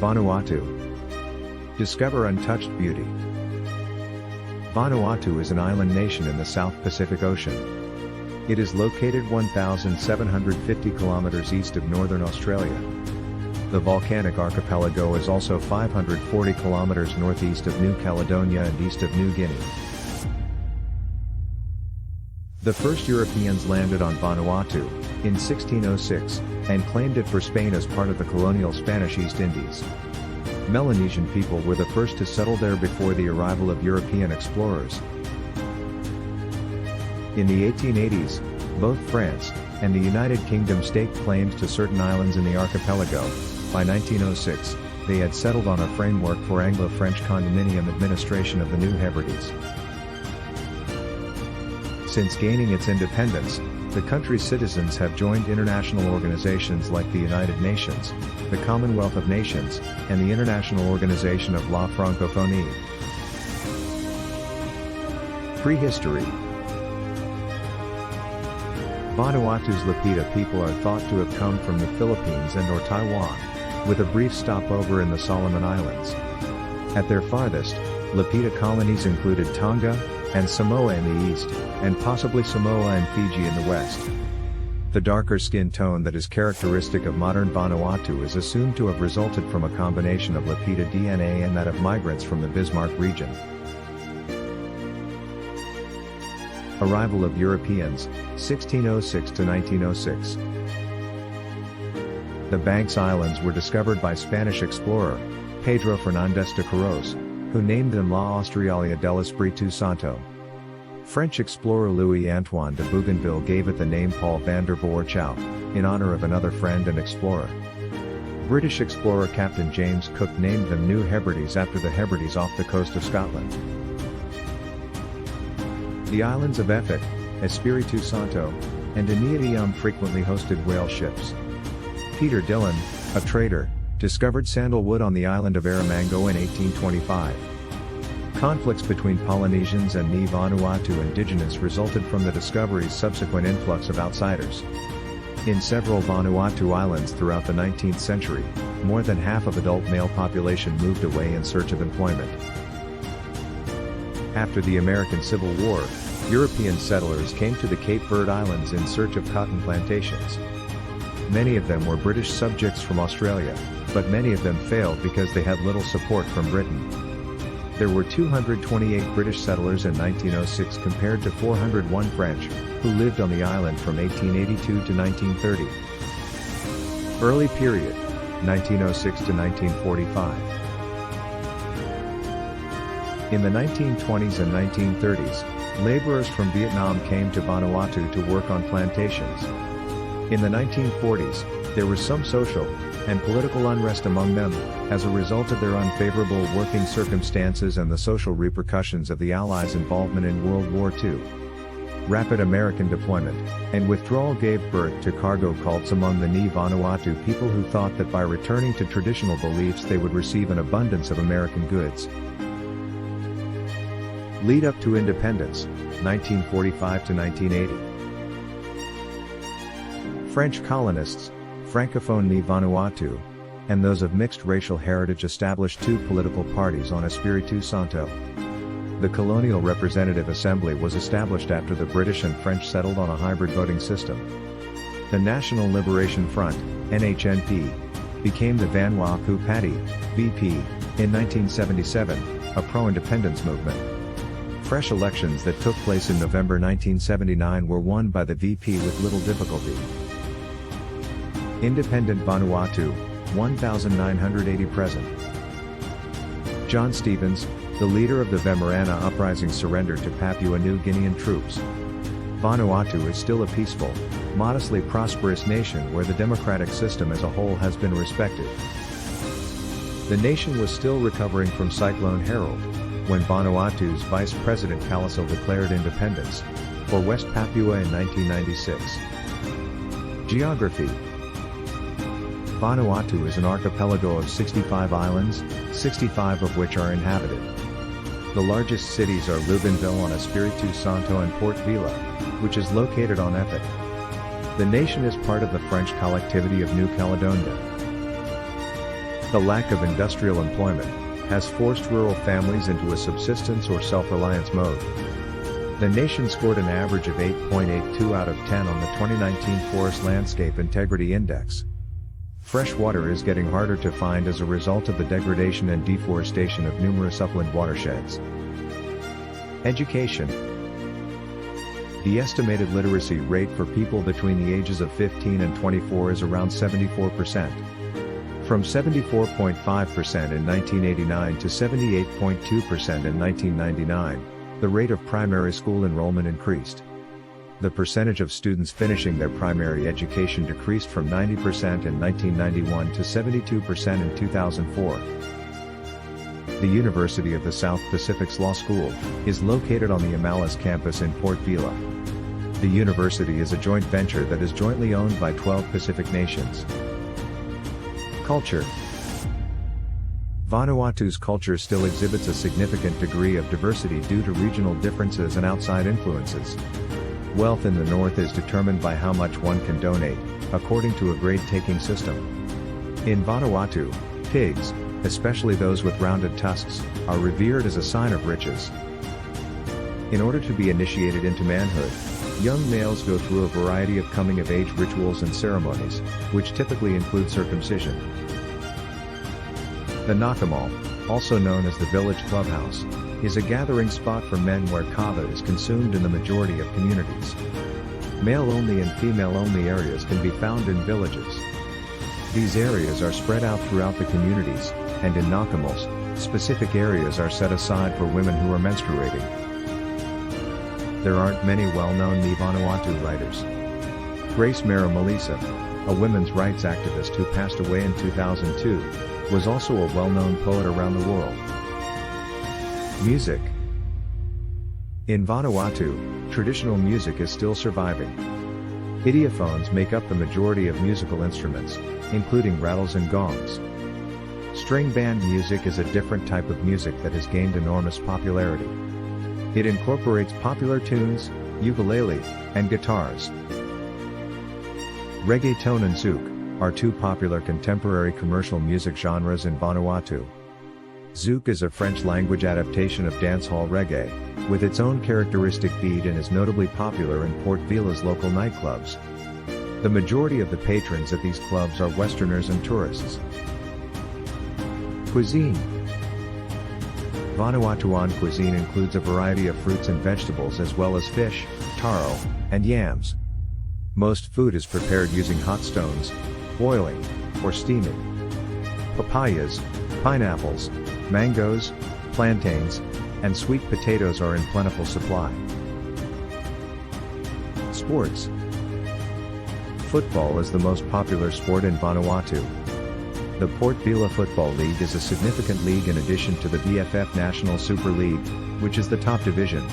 Vanuatu. Discover untouched beauty. Vanuatu is an island nation in the South Pacific Ocean. It is located 1,750 kilometers east of northern Australia. The volcanic archipelago is also 540 kilometers northeast of New Caledonia and east of New Guinea. The first Europeans landed on Vanuatu in 1606 and claimed it for Spain as part of the colonial Spanish East Indies. Melanesian people were the first to settle there before the arrival of European explorers. In the 1880s, both France and the United Kingdom staked claims to certain islands in the archipelago. By 1906, they had settled on a framework for Anglo-French condominium administration of the New Hebrides. Since gaining its independence, the country's citizens have joined international organizations like the United Nations, the Commonwealth of Nations, and the International Organization of La Francophonie. Prehistory. Vanuatu's Lapita people are thought to have come from the Philippines and/or Taiwan, with a brief stopover in the Solomon Islands. At their farthest, Lapita colonies included Tonga and Samoa in the east, and possibly Samoa and Fiji in the west. The darker skin tone that is characteristic of modern Vanuatu is assumed to have resulted from a combination of Lapita DNA and that of migrants from the Bismarck region. Arrival of Europeans, 1606 to 1906. The Banks Islands were discovered by Spanish explorer, Pedro Fernández de Quirós, who named them La Australia del Espíritu Santo. French explorer Louis-Antoine de Bougainville gave it the name Paul van der Bourchau, in honor of another friend and explorer. British explorer Captain James Cook named them New Hebrides after the Hebrides off the coast of Scotland. The islands of Efik, Espiritu Santo, and Iniatium frequently hosted whale ships. Peter Dillon, a trader, discovered sandalwood on the island of Erromango in 1825. Conflicts between Polynesians and Ni Vanuatu indigenous resulted from the discovery's subsequent influx of outsiders. In several Vanuatu islands throughout the 19th century, more than half of adult male population moved away in search of employment. After the American Civil War, European settlers came to the Cape Verde Islands in search of cotton plantations. Many of them were British subjects from Australia, but many of them failed because they had little support from Britain. There were 228 British settlers in 1906 compared to 401 French, who lived on the island from 1882 to 1930. Early period, 1906 to 1945. In the 1920s and 1930s, laborers from Vietnam came to Vanuatu to work on plantations. In the 1940s, there was some social and political unrest among them, as a result of their unfavorable working circumstances and the social repercussions of the Allies' involvement in World War II. Rapid American deployment and withdrawal gave birth to cargo cults among the Ni Vanuatu people who thought that by returning to traditional beliefs they would receive an abundance of American goods. Lead up to independence, 1945 to 1980. French colonists, Francophone Ni Vanuatu, and those of mixed racial heritage established two political parties on Espiritu Santo. The Colonial Representative Assembly was established after the British and French settled on a hybrid voting system. The National Liberation Front, NHNP, became the Vanuatu Party, VP, in 1977, a pro-independence movement. Fresh elections that took place in November 1979 were won by the VP with little difficulty. Independent Vanuatu, 1,980 present. John Stevens, the leader of the Vemerana uprising, surrendered to Papua New Guinean troops. Vanuatu is still a peaceful, modestly prosperous nation where the democratic system as a whole has been respected. The nation was still recovering from Cyclone Harold, when Vanuatu's Vice President Kalasil declared independence for West Papua in 1996. Geography. Vanuatu is an archipelago of 65 islands, 65 of which are inhabited. The largest cities are Bougainville on Espiritu Santo and Port Vila, which is located on Efik. The nation is part of the French collectivity of New Caledonia. The lack of industrial employment has forced rural families into a subsistence or self-reliance mode. The nation scored an average of 8.82 out of 10 on the 2019 Forest Landscape Integrity Index. Fresh water is getting harder to find as a result of the degradation and deforestation of numerous upland watersheds. Education. The estimated literacy rate for people between the ages of 15 and 24 is around 74%. From 74.5% in 1989 to 78.2% in 1999, the rate of primary school enrollment increased. The percentage of students finishing their primary education decreased from 90% in 1991 to 72% in 2004. The University of the South Pacific's Law School is located on the Amalas campus in Port Vila. The university is a joint venture that is jointly owned by 12 Pacific nations. Culture. Vanuatu's culture still exhibits a significant degree of diversity due to regional differences and outside influences. Wealth in the north is determined by how much one can donate, according to a grade-taking system. In Vanuatu, pigs, especially those with rounded tusks, are revered as a sign of riches. In order to be initiated into manhood, young males go through a variety of coming-of-age rituals and ceremonies, which typically include circumcision. The Nakamal, also known as the village clubhouse, is a gathering spot for men where kava is consumed in the majority of communities. Male-only and female-only areas can be found in villages. These areas are spread out throughout the communities, and in Nakamals, specific areas are set aside for women who are menstruating. There aren't many well-known Vanuatu writers. Grace Mara Melissa, a women's rights activist who passed away in 2002, was also a well-known poet around the world. Music. In Vanuatu, traditional music is still surviving. Idiophones make up the majority of musical instruments, including rattles and gongs. String band music is a different type of music that has gained enormous popularity. It incorporates popular tunes, ukulele, and guitars. Reggaeton and zouk are two popular contemporary commercial music genres in Vanuatu. Zouk is a French-language adaptation of dancehall reggae, with its own characteristic beat, and is notably popular in Port Vila's local nightclubs. The majority of the patrons at these clubs are Westerners and tourists. Cuisine. Vanuatuan cuisine includes a variety of fruits and vegetables as well as fish, taro, and yams. Most food is prepared using hot stones, boiling, or steaming. Papayas, pineapples, mangoes, plantains, and sweet potatoes are in plentiful supply. Sports. Football is the most popular sport in Vanuatu. The Port Vila Football League is a significant league in addition to the VFF National Super League, which is the top division.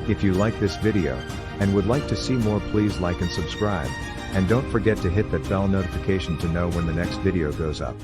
If you like this video, and would like to see more, please like and subscribe, and don't forget to hit that bell notification to know when the next video goes up.